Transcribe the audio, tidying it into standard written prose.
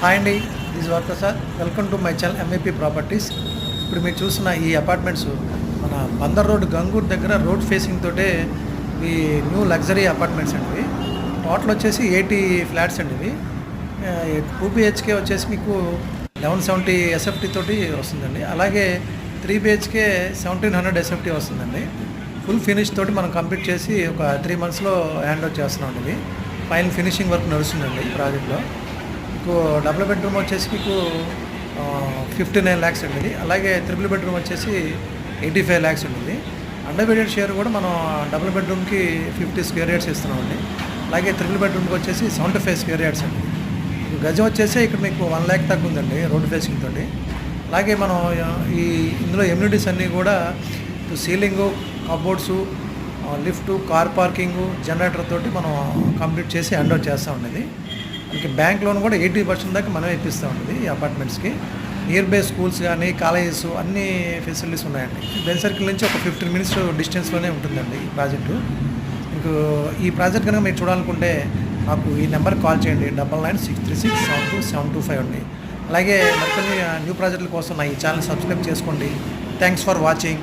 Hi అండి, this Varaprasad. Welcome to my channel MAP properties. ఇప్పుడు మీరు చూస్తున్న ఈ అపార్ట్మెంట్స్ మన బందర్ రోడ్ గంగూర్ దగ్గర రోడ్ ఫేసింగ్ తోటే ఈ న్యూ లగ్జరీ అపార్ట్మెంట్స్ అండి ఇవి. టోటల్ వచ్చేసి 80 ఫ్లాట్స్ అండి ఇవి. 2 BHK వచ్చేసి మీకు 1170 SFT తోటి వస్తుందండి. అలాగే 3 BHK 1700 SFT వస్తుందండి. ఫుల్ ఫినిష్ తోటి మనం కంప్లీట్ చేసి ఒక 3 monthsలో హ్యాండ్ ఓవర్ చేస్తున్నాం అండి. ఇది ఫైనల్ ఫినిషింగ్ వర్క్ నడుస్తుందండి ఈ ప్రాజెక్ట్లో. మీకు డబుల్ బెడ్రూమ్ వచ్చేసి మీకు 59 lakhs అండి ఇది. అలాగే త్రిబుల్ బెడ్రూమ్ వచ్చేసి 85 lakhs ఉంటుంది. అండర్వేటెడ్ షేర్ కూడా మనం డబుల్ బెడ్రూమ్కి 50 square yards ఇస్తున్నామండి. అలాగే త్రిబుల్ బెడ్రూమ్కి వచ్చేసి 75 square yards అండి. గజం వచ్చేసి ఇక్కడ మీకు 1 lakh దాకా ఉందండి రోడ్ ఫేసింగ్ తోటి. అలాగే మనం ఇందులో ఎమ్యూనిటీస్ అన్నీ కూడా ceiling, cupboards, lift, car parking, generator తోటి మనం కంప్లీట్ చేసి హ్యాండ్ ఓవర్ చేస్తూ ఉండేది. మనకి బ్యాంక్ లోన్ కూడా 80% దాకా మనం ఇప్పిస్తూ ఉంటుంది ఈ అపార్ట్మెంట్స్కి. నియర్ బై స్కూల్స్ కానీ కాలేజెస్ అన్ని ఫెసిలిటీస్ ఉన్నాయండి. బెన్ సర్కిల్ నుంచి ఒక 15 minutes డిస్టెన్స్లోనే ఉంటుందండి ఈ ప్రాజెక్టు. మీకు ఈ ప్రాజెక్ట్ కనుక మీరు చూడాలనుకుంటే మాకు ఈ నెంబర్కి కాల్ చేయండి. 9963672725 అండి. అలాగే మరికొన్ని న్యూ ప్రాజెక్టుల కోసం నా ఈ ఛానల్ సబ్స్క్రైబ్ చేసుకోండి. Thanks for watching.